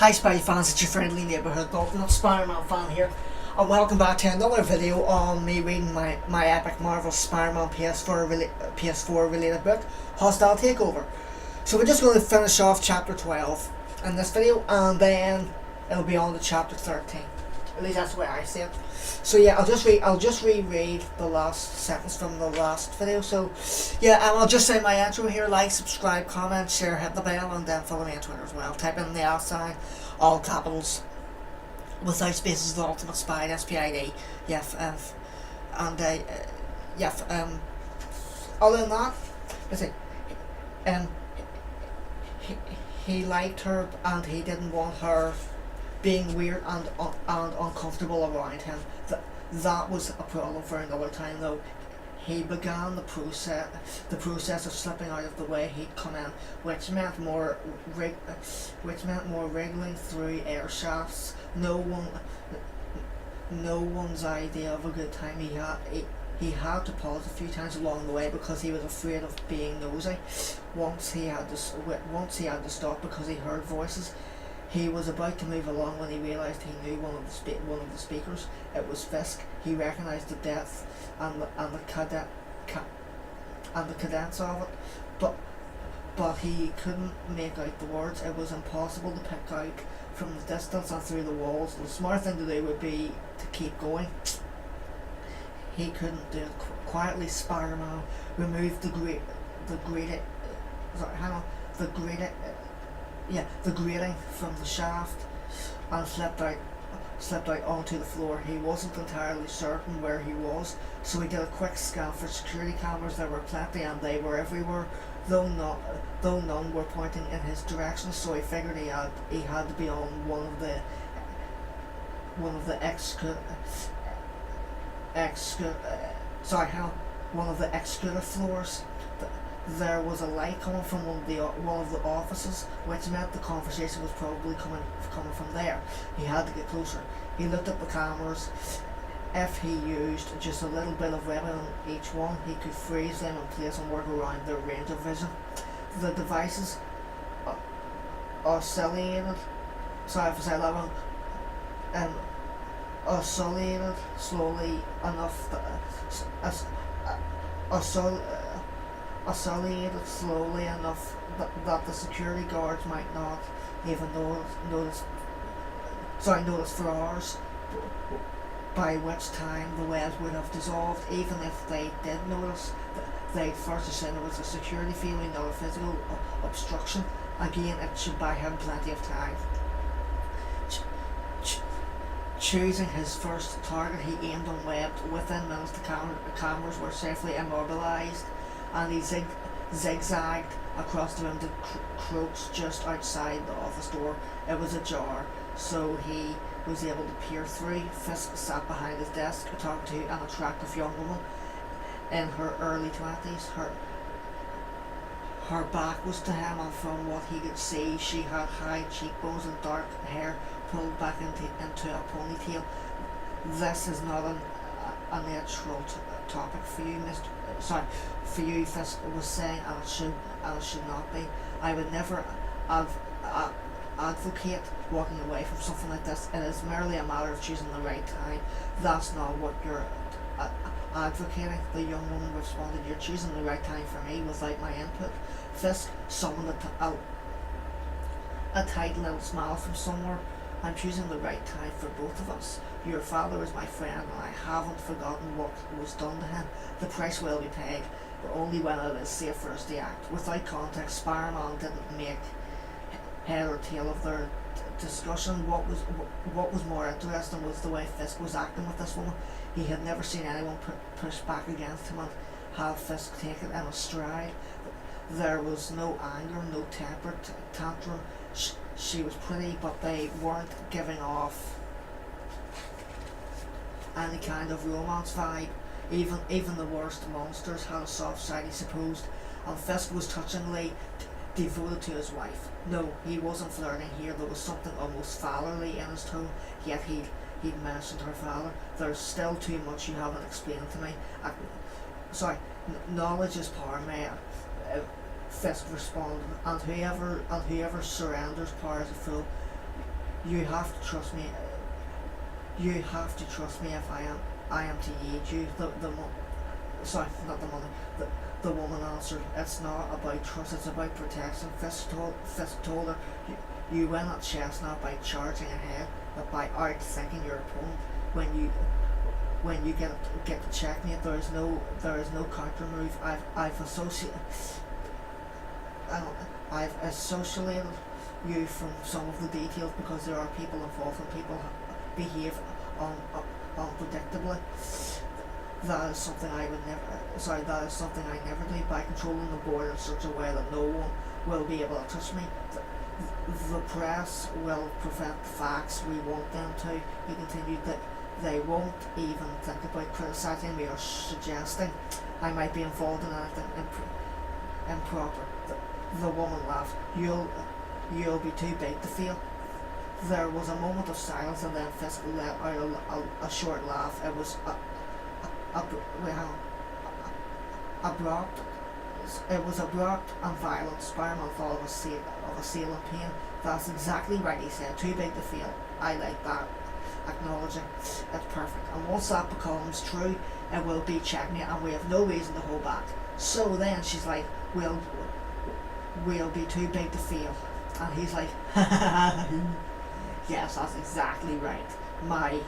Hi Spidey fans, it's your friendly neighbourhood Ultimate Spider-Man fan here, and welcome back to another video on me reading my epic Marvel Spider-Man PS4 related book, Hostile Takeover. So we're just going to finish off chapter 12 in this video, and then it'll be on to chapter 13. At least that's the way I see it. So yeah, I'll just reread the last sentence from the last video. So yeah, I'll just say my intro here: like, subscribe, comment, share, hit the bell, and then follow me on Twitter as well. Type in the @ all capitals, without spaces, the Ultimate Spy, SPID. Yeah, other than that, let's see. He, he liked her, and he didn't want her being weird and uncomfortable around him. That was a problem for another time though. He began the process of slipping out of the way he'd come in, which meant more wriggling through air shafts. No one's idea of a good time. He had to pause a few times along the way because he was afraid of being nosy. Once he had to stop because he heard voices. He was about to move along when he realised he knew one of the speakers. It was Fisk. He recognised the depth and the cadence of it, but he couldn't make out the words. It was impossible to pick out from the distance and through the walls. The smart thing to do would be to keep going. He couldn't do it quietly. Spider-Man removed the grating from the shaft and slipped out onto the floor. He wasn't entirely certain where he was, so he did a quick scan for security cameras. There were plenty, and they were everywhere, though none were pointing in his direction. So he figured he had to be on one of the executive floors. There was a light coming from one of the offices, which meant the conversation was probably coming from there. He had to get closer. He looked at the cameras. If he used just a little bit of ribbon on each one, he could freeze them in place and work around their range of vision. The devices oscillated. Sorry if I say that wrong. Oscillated slowly enough that the security guards might not even notice for hours, by which time the webs would have dissolved. Even if they did notice, they'd first assume it was a security feeling, not a physical obstruction. Again, it should buy him plenty of time. Choosing his first target, he aimed on webs. Within minutes, the cameras were safely immobilized, and he zigzagged across the room to Croaks just outside the office door. It was ajar, so he was able to peer through. Fisk sat behind his desk, talking to an attractive young woman in her early 20s. Her back was to him, and from what he could see, she had high cheekbones and dark hair pulled back into a ponytail. This is not a natural topic for you, Fisk was saying, and it should not be. I would never advocate walking away from something like this. It is merely a matter of choosing the right time. That's not what you're advocating. The young woman responded, "You're choosing the right time for me without my input." Fisk summoned a tight little smile from somewhere. "I'm choosing the right time for both of us. Your father is my friend, and I haven't forgotten what was done to him. The price will be paid, but only when it is safe for us to act." Without context, Spider-Man didn't make head or tail of their discussion. What was more interesting was the way Fisk was acting with this woman. He had never seen anyone push back against him and have Fisk take it in a stride. There was no anger, no temper tantrum. She was pretty, but they weren't giving off any kind of romance vibe. Even the worst monsters had a soft side, he supposed, and Fisk was touchingly devoted to his wife. No, he wasn't flirting here. There was something almost fatherly in his tone, yet he'd mentioned her father. "There's still too much you haven't explained to me." Knowledge is power, man. Fisk responded, and whoever surrenders power is a fool. You have to trust me. You have to trust me if I am to aid you. Sorry, not the money. The woman answered, "It's not about trust, it's about protection." Fisk told her, you win at chess not by charging ahead, but by outthinking your opponent. When you get the checkmate, there is no counter move. I've associated you from some of the details because there are people involved and people behave unpredictably. That is something I never do. By controlling the board in such a way that no one will be able to touch me, the press will prevent the facts we want them to. He continued that they won't even think about criticising me or suggesting I might be involved in anything improper. The woman laughed. You'll be too big to fail. There was a moment of silence, and then Fisk let out a short laugh. It was abrupt. It was abrupt and violent. Spider-Man thought of a seal of pain. "That's exactly right," he said. "Too big to fail. I like that." Acknowledging it's perfect. And once that becomes true, it will be checkmate, and we have no reason to hold back. So then she's like, we'll be too big to fail. And he's like, yes, that's exactly right. My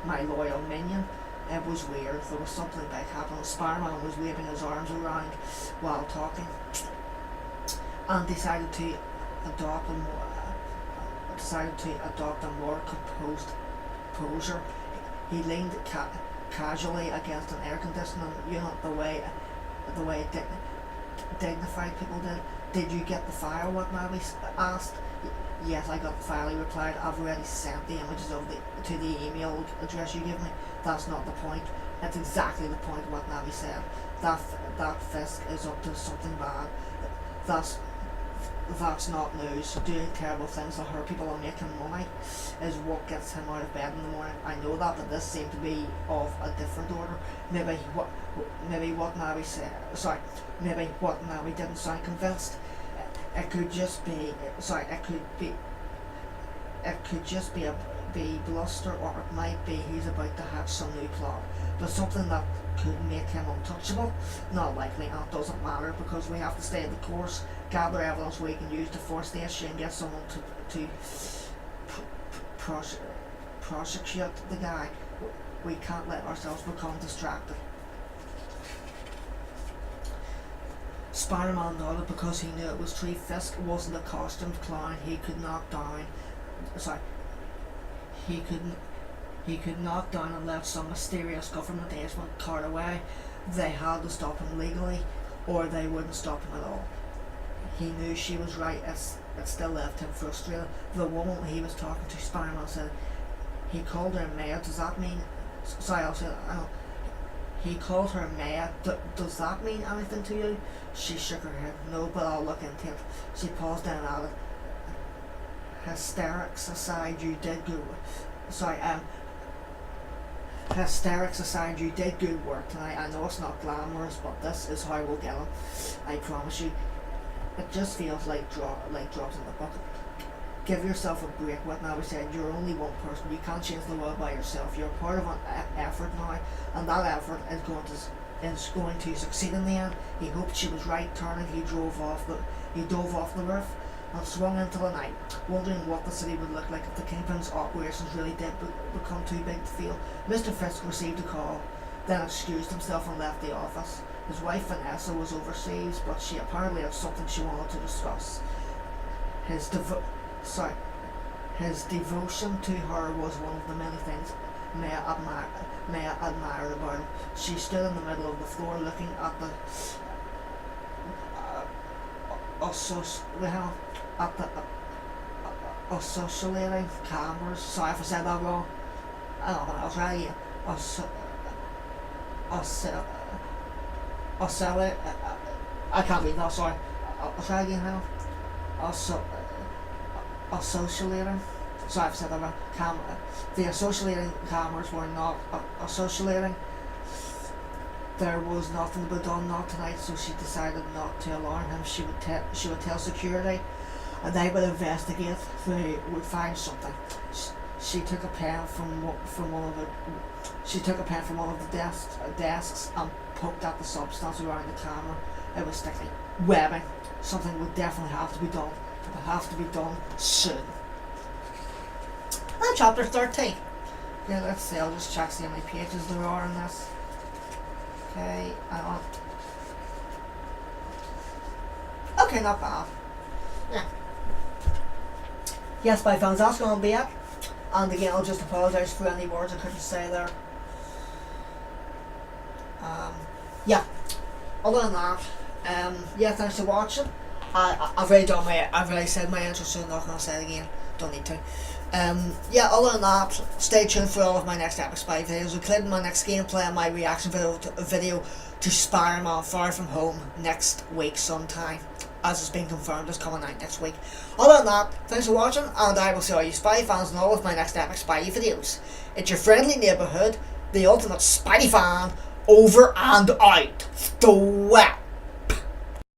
loyal minion. It was weird. There was something big happening. Spider-Man was waving his arms around while talking, and decided to adopt a more composed posure. He leaned casually against an air conditioning unit, the way dignified people did. "Did you get the file?" Watanabe asked. "Yes, I got the file," he replied. "I've already sent the images to the email address you gave me." "That's not the point." "It's exactly the point," Watanabe said. That Fisk is up to something bad. That's not news. Doing terrible things that hurt people and making money is what gets him out of bed in the morning. I know that, but this seemed to be of a different order. Maybe Watanabe didn't sound convinced. It could just be bluster, or it might be he's about to hatch some new plot, but something that could make him untouchable. Not likely, and it doesn't matter because we have to stay the course, gather evidence we can use to force the issue and get someone to prosecute the guy. We can't let ourselves become distracted. Spider-Man nodded because he knew it was true. Fisk wasn't a costumed clown he could knock down. He could knock down and let some mysterious government agent cart away. They had to stop him legally, or they wouldn't stop him at all. He knew she was right. It still left him frustrated. The woman he was talking to, Spider-Man said, he called her Maya. Does that mean? He called her Maya. Does that mean anything to you? She shook her head. No, but I'll look into it. She paused and added, hysterics aside, you did good work tonight. I know it's not glamorous, but this is how we'll get him. I promise you. It just feels like drops in the bucket. Give yourself a break. Watanabe said, "You're only one person. You can't change the world by yourself. You're part of an effort now, and that effort is going to succeed in the end." He hoped she was right. Turning, he dove off the roof and swung into the night, wondering what the city would look like if the Kingpin's operations really did become too big to fail. Mr. Fisk received a call, then excused himself and left the office. His wife Vanessa was overseas, but she apparently had something she wanted to discuss. His devotion to her was one of the many things Maya admired about him. She stood in the middle of the floor looking at the oscillating cameras. Sorry if I said that wrong. I'll try again. I can't read that, sorry. I'll try again now. Associating. Sorry if I said that wrong. The associating cameras were not associating. There was nothing to be done, not tonight, so she decided not to alarm him. She would tell security and they would investigate. They would find something. She took a pen from one of the desks and poked at the substance around the camera. It was sticky. Webbing. Something would definitely have to be done. It would have to be done soon. And chapter 13. Yeah, let's see. I'll just check see how many pages there are in this. Okay, okay, not bad. Yeah. Yes, by fans, that's going to be it. And again, I'll just apologise for any words I couldn't say there. Yeah. Other than that, yeah, thanks for watching. I've already said my intro, so I'm not going to say it again. Don't need to. Yeah, other than that, stay tuned for all of my next Epic Spy videos, including my next gameplay and my reaction video to Spider-Man Far From Home next week sometime. As it's been confirmed, it's coming out next week. Other than that, thanks for watching, and I will see all you Spy fans in all of my next Epic Spy videos. It's your friendly neighbourhood, the ultimate Spidey-Fan, over and out. Thwap.